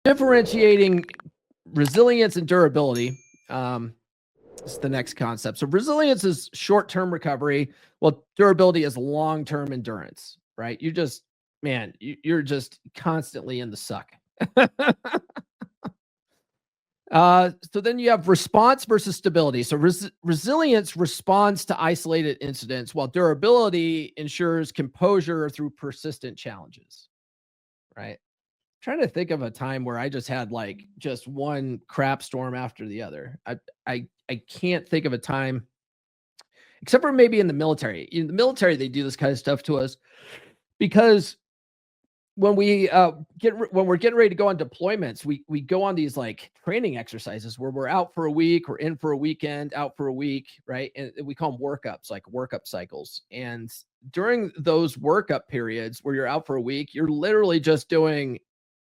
differentiating resilience and durability. Is the next concept. So resilience is short-term recovery, while durability is long-term endurance, right? You just, man, you're just constantly in the suck. So then you have response versus stability. So resilience responds to isolated incidents, while durability ensures composure through persistent challenges, right? Trying to think of a time where I just had like just one crap storm after the other. I can't think of a time, except for maybe in the military. In the military, they do this kind of stuff to us because when we're getting ready to go on deployments, we go on these like training exercises where we're out for a week, we're in for a weekend, out for a week, right? And we call them workups, like workup cycles. And during those workup periods where you're out for a week, you're literally just doing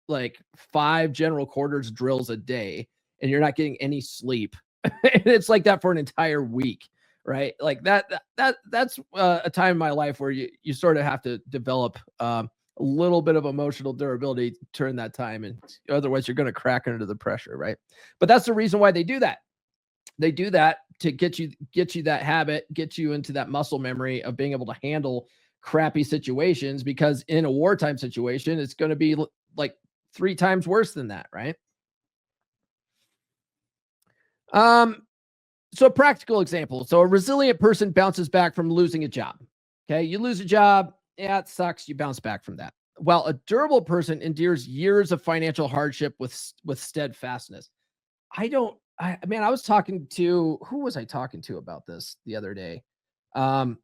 like 5 general quarters drills a day, and you're not getting any sleep. And it's like that for an entire week, right? Like that's a time in my life where you sort of have to develop a little bit of emotional durability during that time, and otherwise you're going to crack under the pressure, right? But that's the reason why they do that. They do that to get you that habit, get you into that muscle memory of being able to handle crappy situations, because in a wartime situation, it's going to be like 3 times worse than that, right? So a practical example. So a resilient person bounces back from losing a job. Okay. You lose a job. Yeah, it sucks. You bounce back from that. While a durable person endures years of financial hardship with steadfastness. I was talking to, who was I talking to about this the other day? I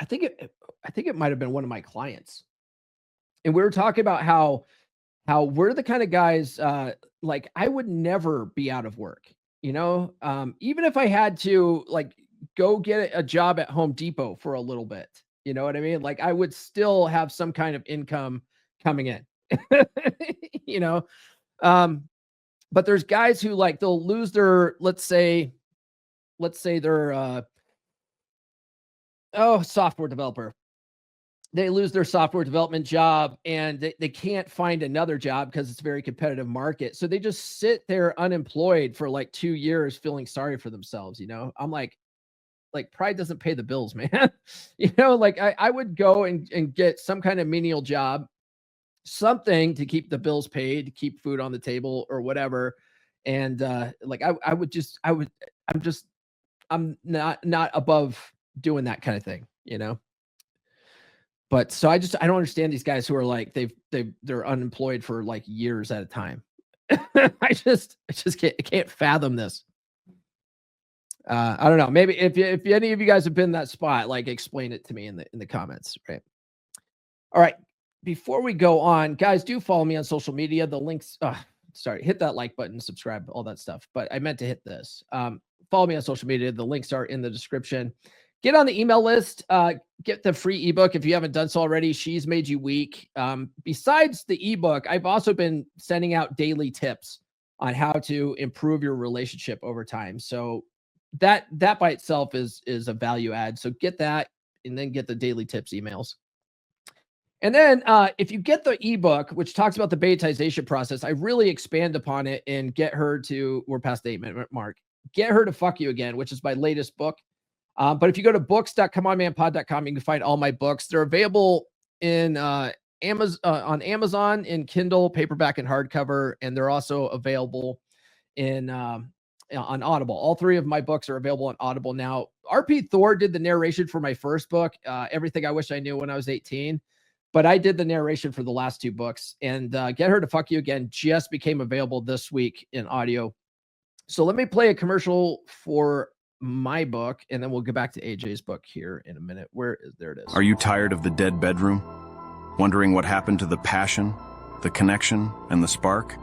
think it might've been one of my clients. And we were talking about how we're the kind of guys, like I would never be out of work, even if I had to like go get a job at Home Depot for a little bit, you know what I mean? Like I would still have some kind of income coming in, you know? But there's guys who like, they'll lose their, let's say they're, software developer. They lose their software development job and they can't find another job because it's a very competitive market. So they just sit there unemployed for like 2 years, feeling sorry for themselves. I'm like pride doesn't pay the bills, man. Like I would go and get some kind of menial job, something to keep the bills paid, to keep food on the table or whatever. And I'm not above doing that kind of thing, But so I don't understand these guys who are like, they're unemployed for like years at a time. I just can't fathom this. I don't know. Maybe if any of you guys have been in that spot, like explain it to me in the comments. Right. All right. Before we go on, guys, do follow me on social media. The links, hit that like button, subscribe, all that stuff. But I meant to hit this. Follow me on social media. The links are in the description. Get on the email list, get the free ebook if you haven't done so already. She's Made You Weak. Besides the ebook, I've also been sending out daily tips on how to improve your relationship over time. So that by itself is a value add. So get that and then get the daily tips emails. And then if you get the ebook, which talks about the betaization process, I really expand upon it and get her to, we're past the 8-minute mark, Get Her to Fuck You Again, which is my latest book. But if you go to books.comeonmanpod.com, you can find all my books. They're available in Amazon, on Amazon in Kindle, paperback, and hardcover, and they're also available in on Audible. All 3 of my books are available on Audible now. RP Thor did the narration for my first book, Everything I Wish I Knew When I Was 18. But I did the narration for the last 2 books, and Get Her to Fuck You Again just became available this week in audio. So let me play a commercial for my book, and then we'll get back to AJ's book here in a minute. There it is. Are you tired of the dead bedroom? Wondering what happened to the passion, the connection, and the spark?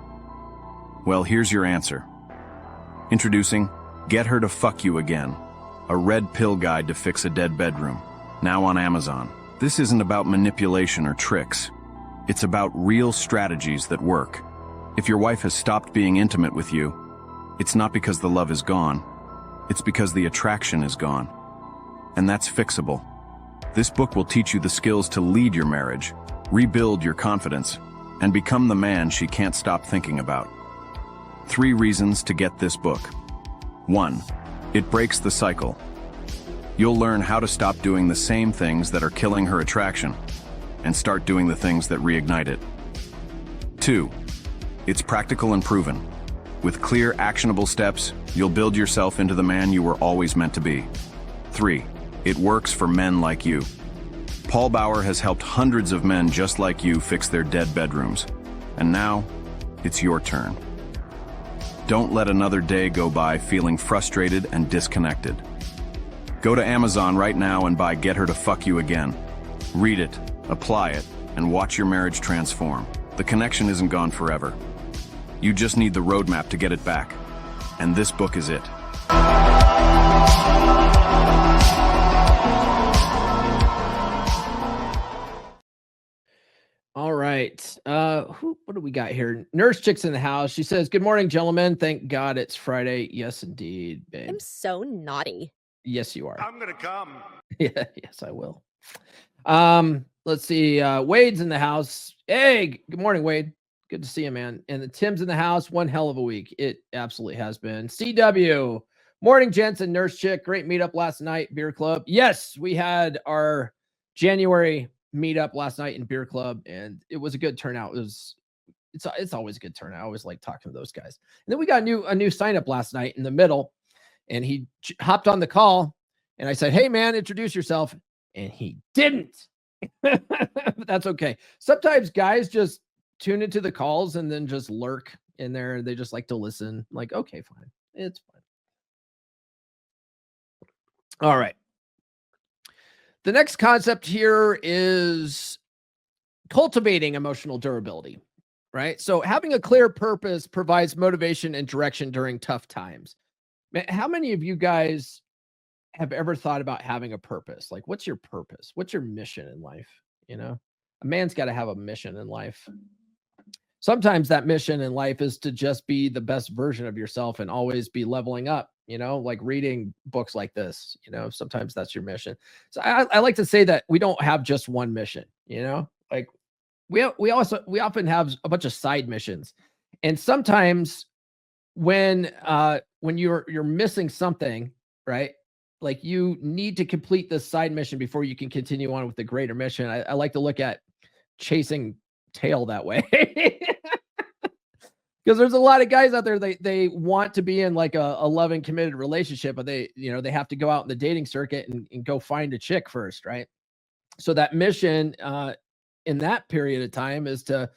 Well, here's your answer. Introducing Get Her to Fuck You Again, a red pill guide to fix a dead bedroom, now on Amazon. This isn't about manipulation or tricks. It's about real strategies that work. If your wife has stopped being intimate with you, it's not because the love is gone. It's because the attraction is gone. And that's fixable. This book will teach you the skills to lead your marriage, rebuild your confidence, and become the man she can't stop thinking about. 3 reasons to get this book. 1. It breaks the cycle. You'll learn how to stop doing the same things that are killing her attraction and start doing the things that reignite it. 2. It's practical and proven. With clear, actionable steps, you'll build yourself into the man you were always meant to be. 3. It works for men like you. Paul Bauer has helped hundreds of men just like you fix their dead bedrooms. And now, it's your turn. Don't let another day go by feeling frustrated and disconnected. Go to Amazon right now and buy Get Her to Fuck You Again. Read it, apply it, and watch your marriage transform. The connection isn't gone forever. You just need the roadmap to get it back. And this book is it. All right. What do we got here? Nurse Chick's in the house. She says, "Good morning, gentlemen. Thank God it's Friday." Yes, indeed, babe. I'm so naughty. Yes, you are. I'm gonna come. Yeah, yes, I will. Let's see. Wade's in the house. Hey, good morning, Wade. Good to see you, man. And the Tim's in the house. One hell of a week. It absolutely has been. CW. Morning, gents and Nurse Chick. Great meetup last night, beer club. Yes, we had our January meetup last night in beer club, and it was a good turnout. It's always a good turnout. I always like talking to those guys. And then we got a new sign up last night in the middle, and he hopped on the call, and I said, "Hey, man, introduce yourself," and he didn't. But that's okay. Sometimes guys just tune into the calls and then just lurk in there. They just like to listen. Like, okay, fine. It's fine. All right. The next concept here is cultivating emotional durability, right? So having a clear purpose provides motivation and direction during tough times. Man, how many of you guys have ever thought about having a purpose? Like, what's your purpose? What's your mission in life? You know, a man's got to have a mission in life. Sometimes that mission in life is to just be the best version of yourself and always be leveling up, you know, like reading books like this, you know, sometimes that's your mission. So I like to say that we don't have just one mission, you know, like we often have a bunch of side missions. And sometimes when you're missing something, right? Like you need to complete this side mission before you can continue on with the greater mission. I like to look at chasing tail that way. Because there's a lot of guys out there, they want to be in like a loving, committed relationship, but they have to go out in the dating circuit and go find a chick first, right? So that mission in that period of time is to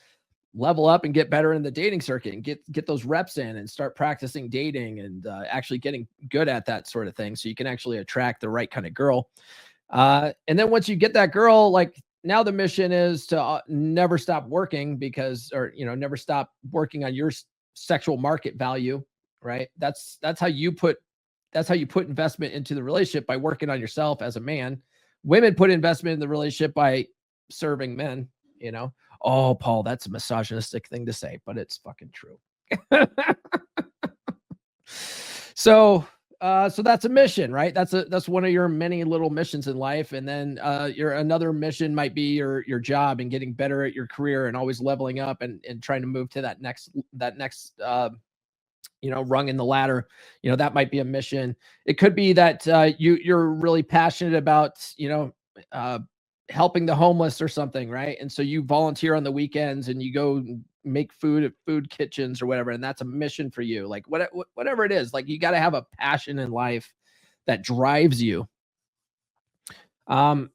level up and get better in the dating circuit and get those reps in and start practicing dating and actually getting good at that sort of thing, so you can actually attract the right kind of girl. And then once you get that girl, like now the mission is to never stop working never stop working on your sexual market value, right? That's how you put investment into the relationship, by working on yourself as a man. Women put investment in the relationship by serving men, you know. Oh, Paul, that's a misogynistic thing to say, but it's fucking true. So that's a mission, right? That's one of your many little missions in life. And then your another mission might be your job and getting better at your career and always leveling up and trying to move to that next rung in the ladder. You know, that might be a mission. It could be that you're really passionate about, helping the homeless or something, right? And so you volunteer on the weekends and you go make food at food kitchens or whatever, and that's a mission for you. Like whatever it is, like you got to have a passion in life that drives you. I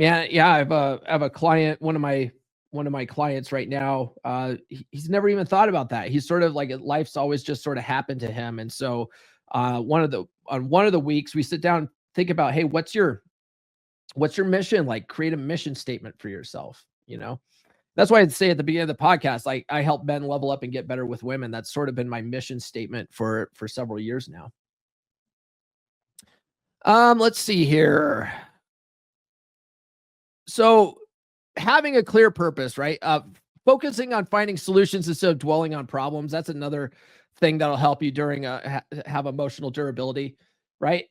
have a client, one of my clients right now. He's never even thought about that. He's sort of like, life's always just sort of happened to him. And so on one of the weeks we sit down and think about, hey, what's your mission? Like, create a mission statement for yourself. You know, that's why I'd say at the beginning of the podcast, like, I help men level up and get better with women. That's sort of been my mission statement for several years now. Let's see here. So having a clear purpose, right? Focusing on finding solutions instead of dwelling on problems. That's another thing that'll help you during have emotional durability, right?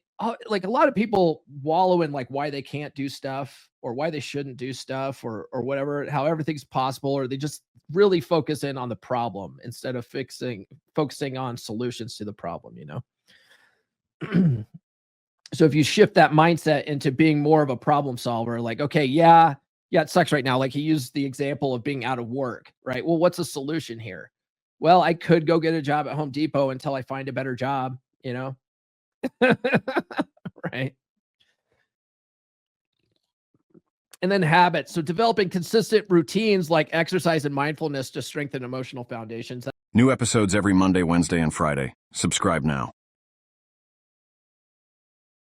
like a lot of people wallow in like why they can't do stuff or why they shouldn't do stuff or whatever, how everything's possible, or they just really focus in on the problem instead of focusing on solutions to the problem, you know? So if you shift that mindset into being more of a problem solver, like, okay, yeah, it sucks right now. Like he used the example of being out of work, right? Well, what's the solution here? Well, I could go get a job at Home Depot until I find a better job, you know? Right. And then habits. So developing consistent routines like exercise and mindfulness to strengthen emotional foundations. New episodes every Monday, Wednesday, and Friday. Subscribe now.